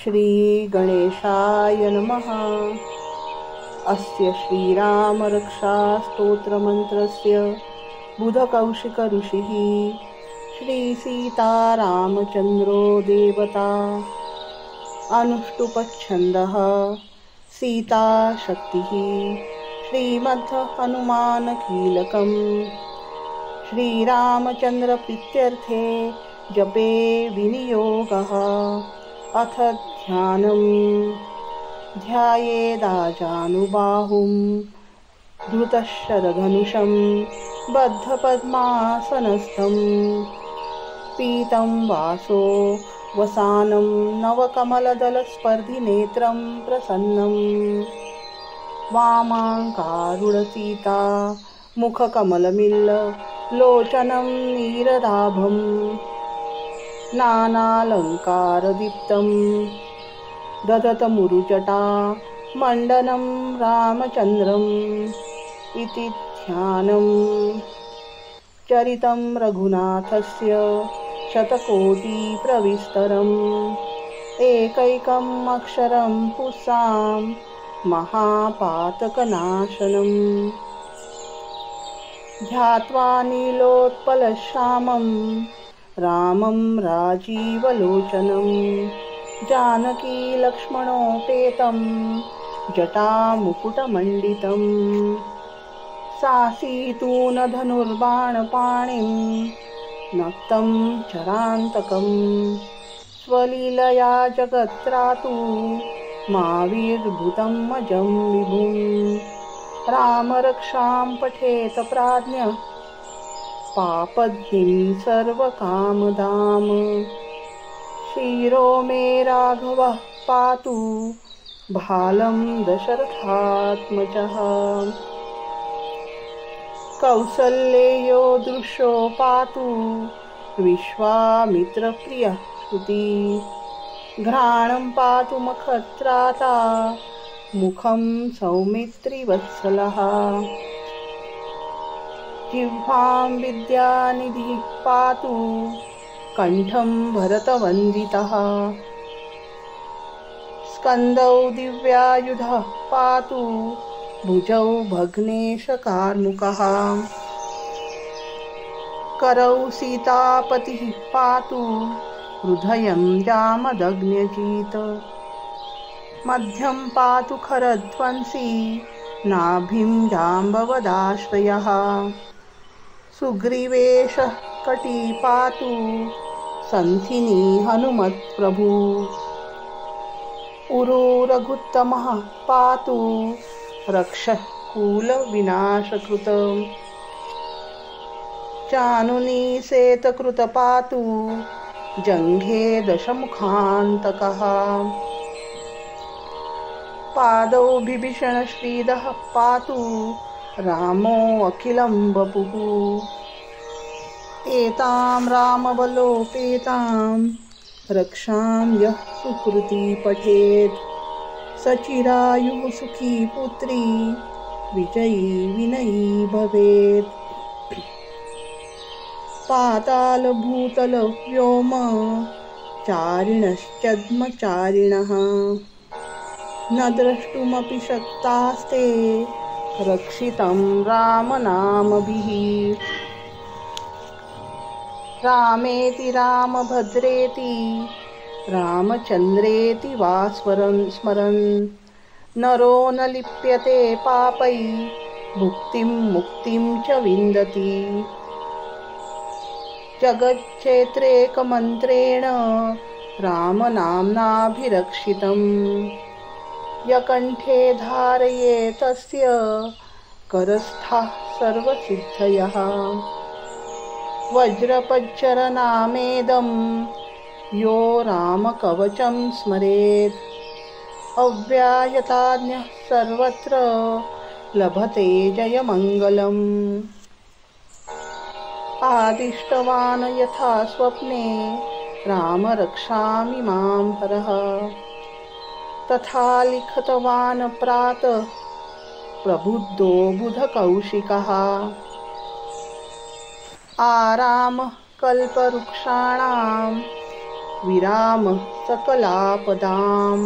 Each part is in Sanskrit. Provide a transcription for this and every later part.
श्री गणेशाय नमः। अस्य श्रीरामरक्षा स्तोत्रमन्त्रस्य बुधकौशिक ऋषिः श्रीसीतारामचन्द्रो देवता। अनुष्टुप्छन्दः सीता शक्तिः श्रीमद्हनुमानकीलकम्। श्रीरामचन्द्रप्रीत्यर्थे जपे विनियोगः। अथ ध्यानम्। ध्यायेदाजानुबाहुं धृतशरधनुषं बद्धपद्मासनस्थं। पीतं वासो वसानं नवकमलदलस्पर्धिनेत्रं प्रसन्नं। वामाङ्कारूढसीता मुखकमलमिल्ललोचनं नीरदाभम्। नानालङ्कारदीप्तं दधतमुरुजटा मण्डनं रामचन्द्रम् इति ध्यानम्। चरितं रघुनाथस्य शतकोटिप्रविस्तरम्। एकैकम् अक्षरं पुंसां महापातकनाशनम्। ध्यात्वा नीलोत्पलश्यामं रामं राजीवलोचनं। जानकी लक्ष्मणोपेतं जटामुकुटमण्डितं। सासीतूनधनुर्बाणपाणिं नक्तं चरान्तकं। स्वलीलया जगत्रातु माविर्भूतं अजं विभुं। रामरक्षां पठेत प्राज्ञः पापद्धिं सर्वकामदाम्। क्षीरो मे राघवः पातु भालं दशरथात्मजः। कौसल्येयो दृशो पातु विश्वामित्रप्रियः श्रुति। घ्राणं पातु मखत्राता मुखं सौमित्रिवत्सलः। जिह्वां विद्यानिधिः पातु कण्ठं भरतवन्दितः। स्कन्दौ दिव्यायुधः पातु भुजौ भग्नेशकार्मुकः। करौ सीतापतिः पातु हृदयं जामदग्न्यजित्। मध्यं पातु खरध्वंसी नाभिं जाम्बवदाश्रयः। सुग्रीवेशः कटी पातु सन्थिनी हनुमत्प्रभु। उरो रघुत्तमः पातु रक्षः कूलविनाशकृत। चानुनी सेतकृत पातु जङ्घे दशमुखान्तकः। पादौ बिभीषणश्रीदः पातु रामो अखिलं वपुः। एतां रामबलोपेतां रक्षां यः सुकृती पठेत्। सचिरायुः सुखी पुत्री विजयी विनयी भवेत्। पातालभूतलव्योम चारिणश्चद्मचारिणः न द्रष्टुमपि शक्तास्ते रक्षितं रामनामभिः। रामेति रामभद्रेति रामचन्द्रेति वा स्मरन्। नरो न लिप्यते पापै भुक्तिं मुक्तिं च विन्दति। जगच्चैत्रेकमन्त्रेण रामनाम्नाभिरक्षितम्। यकण्ठे धारये तस्य करस्थाः सर्वसिद्धयः। वज्रपज्जरनामेदं यो रामकवचं स्मरेत्। अव्यायताज्ञः सर्वत्र लभते जयमङ्गलम्। आदिष्टवान् यथा स्वप्ने राम रक्षामि मां हरः। तथा लिखितवान् प्रातः प्रबुद्धो बुधकौशिकः। आरामः कल्पवृक्षाणां विरामः सकलापदाम्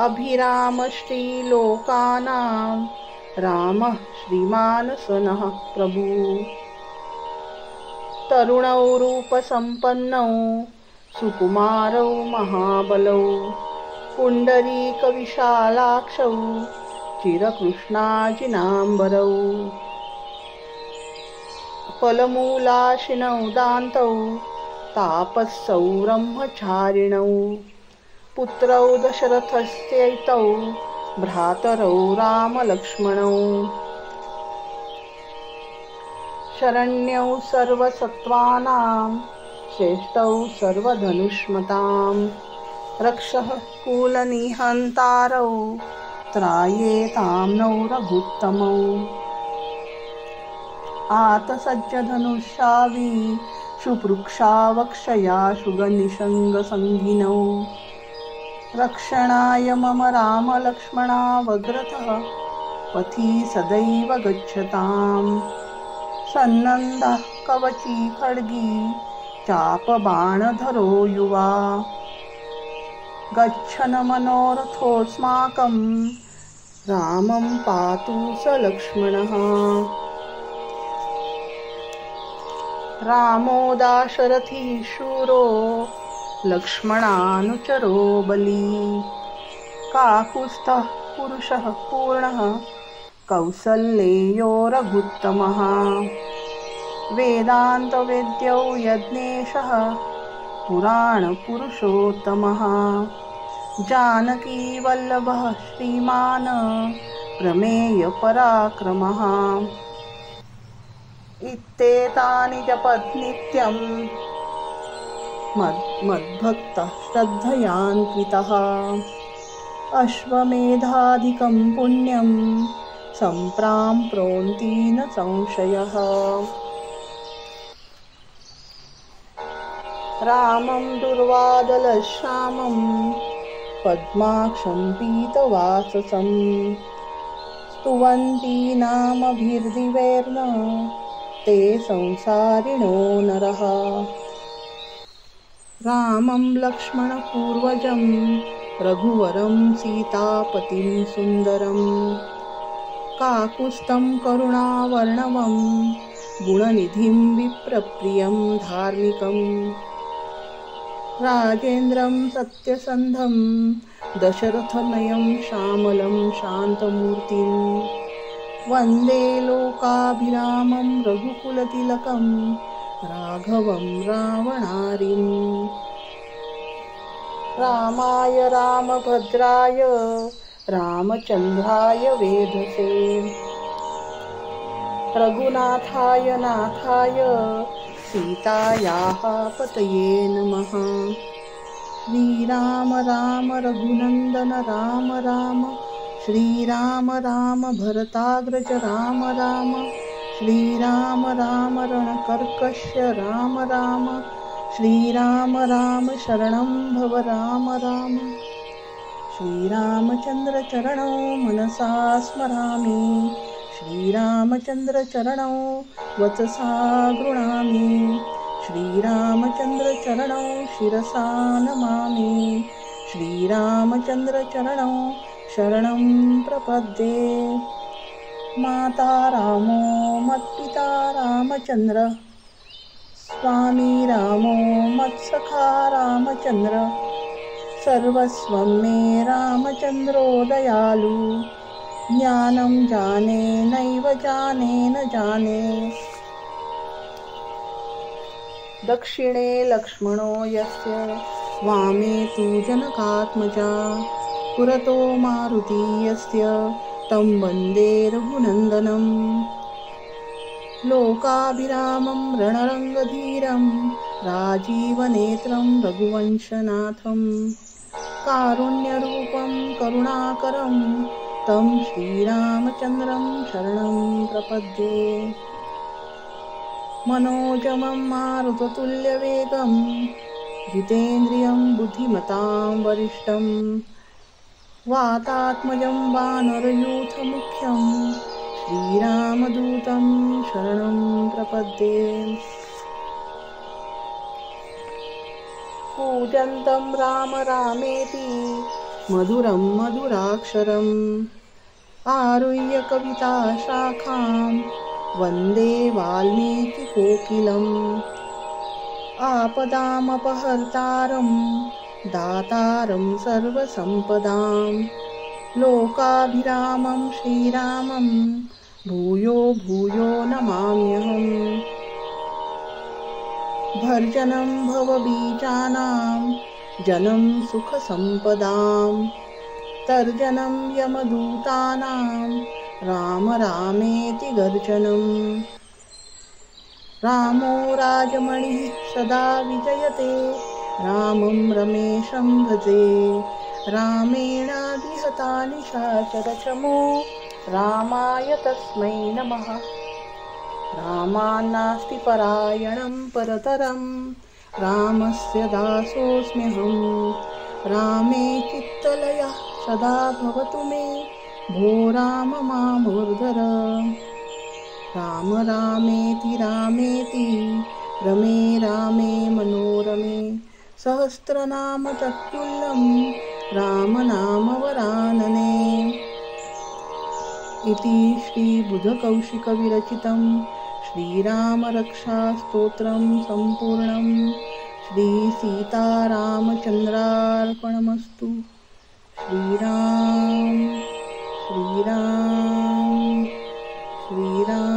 अभिराम श्रीलोकानां रामः श्रीमानसनः प्रभु तरुणौ रूपसम्पन्नौ सुकुमारौ महाबलौ पुण्डरीकविशालाक्षौ चिरकृष्णाजिनाम्बरौ फलमूलाशिनौ दान्तौ तापस्सौ ब्रह्मचारिणौ पुत्रौ दशरथस्यैतौ भ्रातरौ रामलक्ष्मणौ शरण्यौ सर्वसत्त्वानां श्रेष्ठौ सर्वधनुष्मतां रक्षः कुलनिहन्तारौ त्रायेतां नौ रघुत्तमौ आतसज्जधनुषावी शुपृक्षावक्षया शुगनिषङ्गसङ्गिनौ रक्षणाय मम रामलक्ष्मणावग्रतः पथि सदैव गच्छताम् सन्नन्दः कवची खड्गी चापबाणधरो युवा गच्छन् मनोरथोऽस्माकं रामं पातु स लक्ष्मणः रामो दाशरथी शूरो लक्ष्मणानुचरो बली काकुत्स्थः पुरुषः पूर्णः कौसल्येयो रघुत्तमः वेदान्तवेद्यौ यज्ञेशः पुराणपुरुषोत्तमः जानकीवल्लभः श्रीमान् प्रमेयपराक्रमः इत्येतानि जपत् नित्यं मद्भक्तः श्रद्धयान्वितः अश्वमेधादिकं पुण्यं सम्प्राप्नोति न संशयः रामं दुर्वादलश्यामं पद्माक्षं पीतवाससं स्तुवन्ति नामभिर्दिवैर्न ते संसारिणो नरः रामं लक्ष्मणपूर्वजं रघुवरं सीतापतिं सुन्दरं काकुत्स्थं करुणावर्णवं गुणनिधिं विप्रप्रियं धार्मिकं राजेन्द्रं सत्यसन्धं दशरथनयं श्यामलं शान्तमूर्तिं वन्दे लोकाभिरामं रघुकुलतिलकं राघवं रावणारिम् रामाय रामभद्राय रामचन्द्राय वेधसे रघुनाथाय नाथाय सीतायाः पतये नमः श्रीराम राम रघुनन्दन राम राम श्रीराम राम भरताग्रज राम राम श्रीराम राम रणकर्कश्य राम राम श्रीराम राम शरणं भव राम राम श्रीरामचन्द्रचरणौ मनसा स्मरामि श्रीरामचन्द्रचरणौ वचसा गृह्णामि श्रीरामचन्द्रचरणौ शिरसा नमामि श्रीरामचन्द्रचरणौ शरणं प्रपद्ये माता रामो मत्पिता रामचन्द्र स्वामी रामो मत्सखा रामचन्द्र सर्वस्वं मे रामचन्द्रो दयालु ज्ञानं जाने नैव जाने न जाने दक्षिणे लक्ष्मणो यस्य वामे तु जनकात्मजा पुरतो मारुति यस्य तं वन्दे रघुनन्दनं लोकाभिरामं रणरङ्गधीरं राजीवनेत्रं रघुवंशनाथं कारुण्यरूपं करुणाकरं तं श्रीरामचन्द्रं शरणं प्रपद्ये मनोजमं मारुततुल्यवेगं जितेन्द्रियं बुद्धिमतां वरिष्ठं वातात्मजं वानरयूथमुख्यं श्रीरामदूतं शरणं प्रपद्ये कूजन्तं राम रामेति मधुरं मधुराक्षरम् आरुह्य कविताशाखां वन्दे वाल्मीकिकोकिलम् आपदामपहर्तारं दातारं सर्वसम्पदां लोकाभिरामं श्रीरामं भूयो भूयो नमाम्यहम् भर्जनं भवबीजानां जनं सुखसम्पदां तर्जनं यमदूतानां राम रामेति गर्जनम् रामो राजमणिः सदा विजयते रामं रमेशं भजे रामेणाधिहता निशाचरचमो रामाय तस्मै नमः रामान्नास्ति परायणं परतरं रामस्य दासोऽस्म्यहं रामे चित्तलयः सदा भवतु मे भो राम मामोर्धर राम रामेति रामेति रमे रामे मनोरमे सहस्रनाम तत्तुल्यं रामनामवरानने इति श्रीबुधकौशिकविरचितं श्रीरामरक्षास्तोत्रं सम्पूर्णं श्रीसीतारामचन्द्रार्पणमस्तु। श्रीराम श्रीराम श्रीराम।